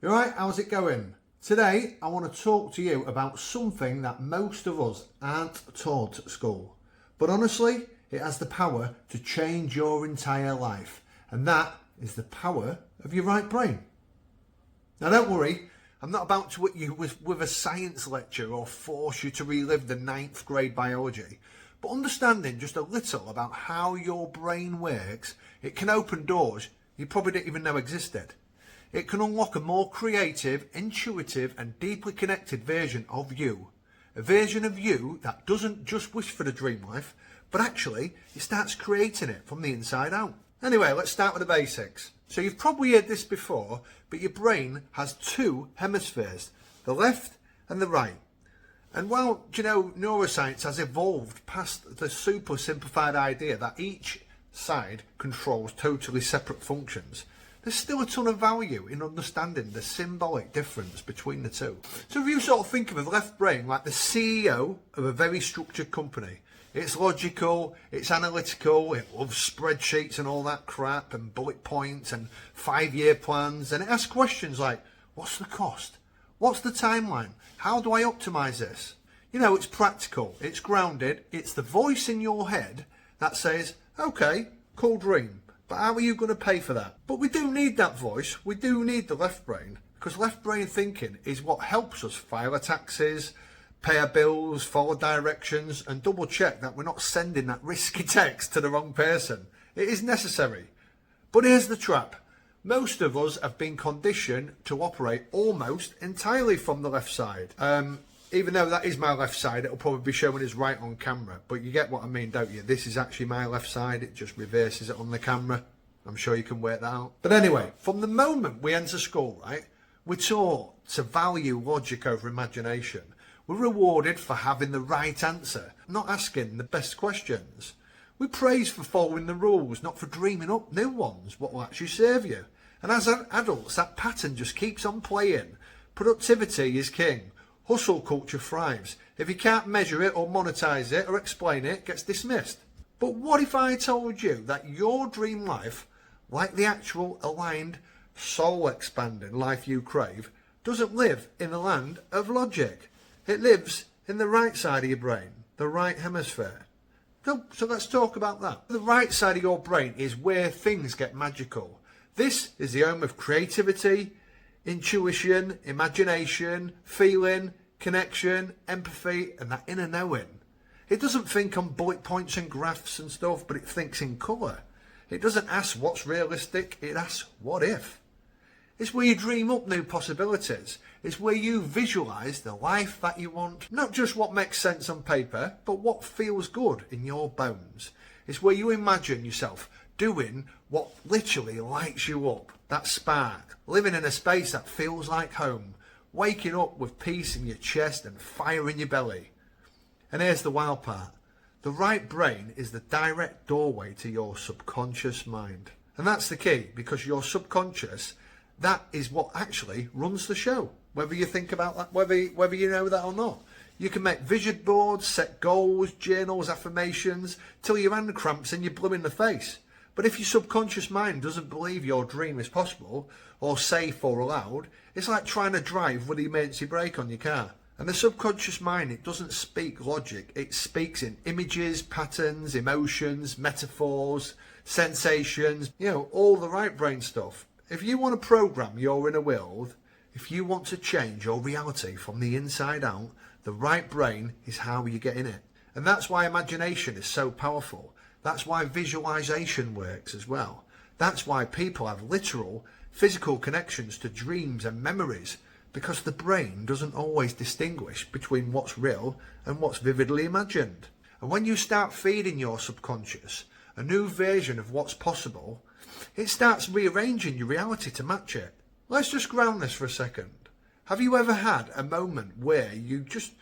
You alright? How's it going? Today I want to talk to you about something that most of us aren't taught at school. But honestly, it has the power to change your entire life. And that is the power of your right brain. Now don't worry, I'm not about to hit you with a science lecture or force you to relive the 9th grade biology. But understanding just a little about how your brain works, it can open doors you probably didn't even know existed. It can unlock a more creative, intuitive and deeply connected version of you. A version of you that doesn't just wish for the dream life, but actually it starts creating it from the inside out. Anyway, let's start with the basics. So you've probably heard this before, but your brain has two hemispheres, the left and the right. And while, neuroscience has evolved past the super simplified idea that each side controls totally separate functions, there's still a ton of value in understanding the symbolic difference between the two. So if you sort of think of the left brain like the CEO of a very structured company, it's logical, it's analytical, it loves spreadsheets and all that crap and bullet points and 5-year plans, and it asks questions like, what's the cost? What's the timeline? How do I optimize this? It's practical, it's grounded, it's the voice in your head that says, okay, cool dream. But how are you going to pay for that? But we do need that voice. We do need the left brain, because left brain thinking is what helps us file our taxes, pay our bills, follow directions and double check that we're not sending that risky text to the wrong person. It is necessary. But here's the trap. Most of us have been conditioned to operate almost entirely from the left side. Even though that is my left side, it'll probably be showing us right on camera. But you get what I mean, don't you? This is actually my left side. It just reverses it on the camera. I'm sure you can work that out. But anyway, from the moment we enter school, right, we're taught to value logic over imagination. We're rewarded for having the right answer, not asking the best questions. We're praised for following the rules, not for dreaming up new ones, what will actually serve you. And as adults, that pattern just keeps on playing. Productivity is king. Hustle culture thrives. If you can't measure it or monetize it or explain it, it gets dismissed. But what if I told you that your dream life, like the actual aligned, soul-expanding life you crave, doesn't live in the land of logic? It lives in the right side of your brain, the right hemisphere. So let's talk about that. The right side of your brain is where things get magical. This is the home of creativity, intuition, imagination, feeling, connection, empathy, and that inner knowing. It doesn't think on bullet points and graphs and stuff, but it thinks in colour. It doesn't ask what's realistic, it asks what if. It's where you dream up new possibilities. It's where you visualise the life that you want. Not just what makes sense on paper, but what feels good in your bones. It's where you imagine yourself doing what literally lights you up, that spark, living in a space that feels like home, waking up with peace in your chest and fire in your belly. And here's the wild part. The right brain is the direct doorway to your subconscious mind. And that's the key, because your subconscious, that is what actually runs the show. Whether you think about that, whether you know that or not. You can make vision boards, set goals, journals, affirmations, till your hand cramps and you're blue in the face. But if your subconscious mind doesn't believe your dream is possible, or safe or allowed, it's like trying to drive with the emergency brake on your car. And the subconscious mind, it doesn't speak logic, it speaks in images, patterns, emotions, metaphors, sensations, all the right brain stuff. If you want to program your inner world, if you want to change your reality from the inside out, the right brain is how you get in it. And that's why imagination is so powerful. That's why visualization works as well. That's why people have literal, physical connections to dreams and memories, because the brain doesn't always distinguish between what's real and what's vividly imagined. And when you start feeding your subconscious a new version of what's possible, it starts rearranging your reality to match it. Let's just ground this for a second. Have you ever had a moment where you just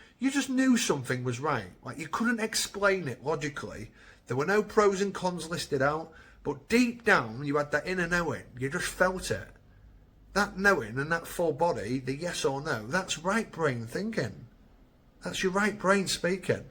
knew something was right? Like you couldn't explain it logically. There were no pros and cons listed out, but deep down you had that inner knowing. You just felt it. That knowing and that full body, the yes or no, that's right brain thinking. That's your right brain speaking.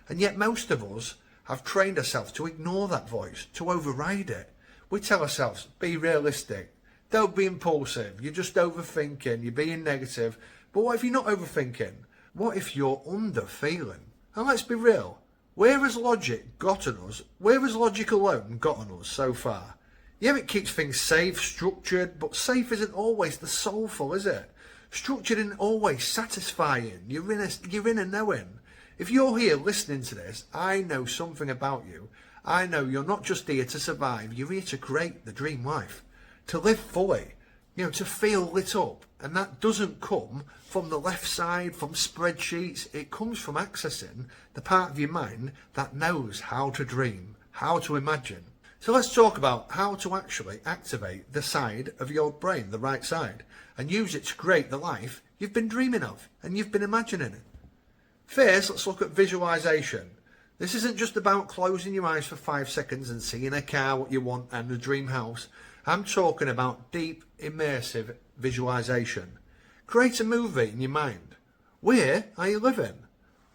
And yet most of us have trained ourselves to ignore that voice, to override it. We tell ourselves, be realistic, Don't be impulsive. You're just overthinking. You're being negative. But what if you're not overthinking? What if you're under feeling? And let's be real. Where has logic gotten us? Where has logic alone gotten us so far? Yeah, it keeps things safe, structured, but safe isn't always the soulful, is it? Structured isn't always satisfying. You're in a knowing. If you're here listening to this, I know something about you. I know you're not just here to survive. You're here to create the dream life, to live fully, to feel lit up. And that doesn't come from the left side, from spreadsheets. It comes from accessing the part of your mind that knows how to dream, how to imagine. So let's talk about how to actually activate the side of your brain, the right side, and use it to create the life you've been dreaming of and you've been imagining it. First, let's look at visualization. This isn't just about closing your eyes for 5 seconds and seeing a car, what you want, and a dream house. I'm talking about deep, immersive visualization. Create a movie in your mind. Where are you living?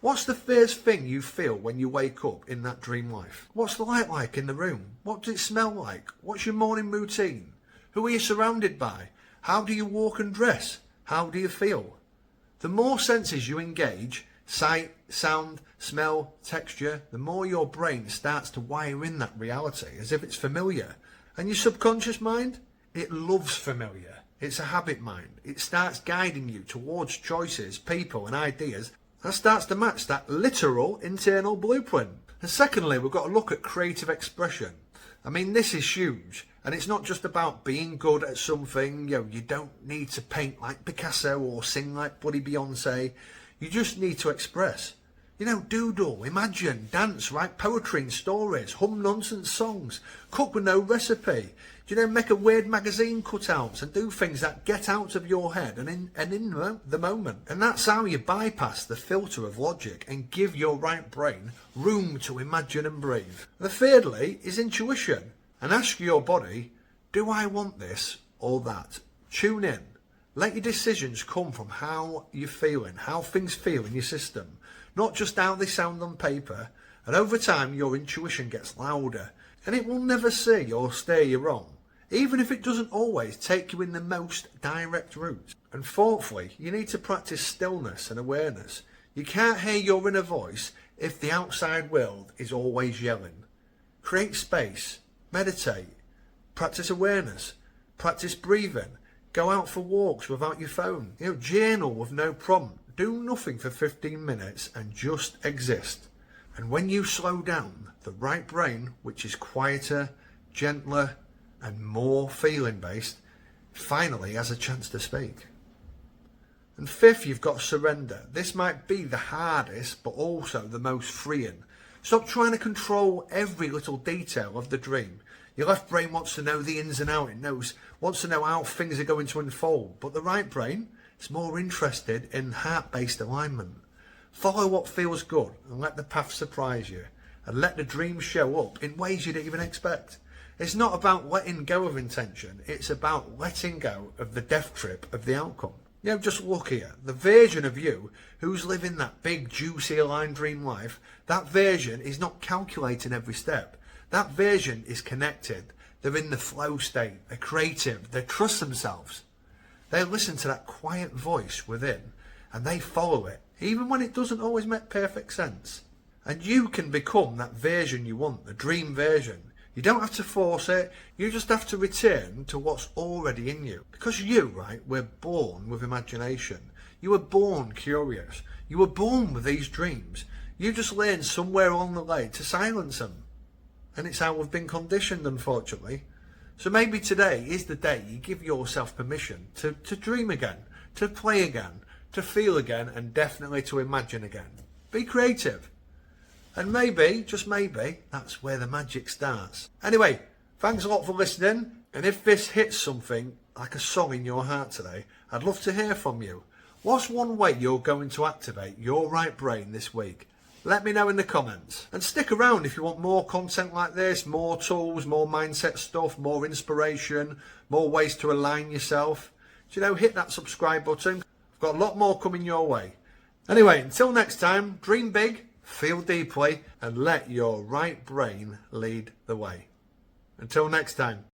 What's the first thing you feel when you wake up in that dream life? What's the light like in the room? What does it smell like? What's your morning routine? Who are you surrounded by? How do you walk and dress? How do you feel? The more senses you engage, sight, sound, smell, texture, the more your brain starts to wire in that reality as if it's familiar. And your subconscious mind, it loves familiar. It's a habit mind. It starts guiding you towards choices, people and ideas that starts to match that literal internal blueprint. And secondly, we've got to look at creative expression. I mean, this is huge. And it's not just about being good at something. You don't need to paint like Picasso or sing like bloody Beyonce. You just need to express. Doodle, imagine, dance, write poetry and stories, hum nonsense songs, cook with no recipe. Make a weird magazine cutouts and do things that get out of your head and in the moment. And that's how you bypass the filter of logic and give your right brain room to imagine and breathe. The thirdly is intuition. And ask your body, do I want this or that? Tune in. Let your decisions come from how you're feeling, how things feel in your system, not just how they sound on paper. And over time, your intuition gets louder and it will never say or steer you wrong, even if it doesn't always take you in the most direct route. And fourthly, you need to practice stillness and awareness. You can't hear your inner voice if the outside world is always yelling. Create space, meditate, practice awareness, practice breathing. Go out for walks without your phone. Journal with no prompt. Do nothing for 15 minutes and just exist. And when you slow down, the right brain, which is quieter, gentler, and more feeling based, finally has a chance to speak. And fifth, you've got to surrender. This might be the hardest, but also the most freeing. Stop trying to control every little detail of the dream. Your left brain wants to know the ins and outs. It wants to know how things are going to unfold. But the right brain is more interested in heart-based alignment. Follow what feels good and let the path surprise you. And let the dream show up in ways you didn't even expect. It's not about letting go of intention. It's about letting go of the death trip of the outcome. Just look here. The version of you who's living that big, juicy, aligned dream life, that version is not calculating every step. That version is connected. They're in the flow state. They're creative. They trust themselves. They listen to that quiet voice within and they follow it, even when it doesn't always make perfect sense. And you can become that version you want, the dream version. You don't have to force it. You just have to return to what's already in you. Because we're born with imagination. You were born curious. You were born with these dreams. You just learned somewhere along the way to silence them. And it's how we've been conditioned, unfortunately. So maybe today is the day you give yourself permission to dream again, to play again, to feel again, and definitely to imagine again. Be creative. And maybe, just maybe, that's where the magic starts. Anyway, thanks a lot for listening. And if this hits something like a song in your heart today, I'd love to hear from you. What's one way you're going to activate your right brain this week? Let me know in the comments. And stick around if you want more content like this, more tools, more mindset stuff, more inspiration, more ways to align yourself. So, hit that subscribe button. I've got a lot more coming your way. Anyway, until next time, dream big, feel deeply, and let your right brain lead the way. Until next time.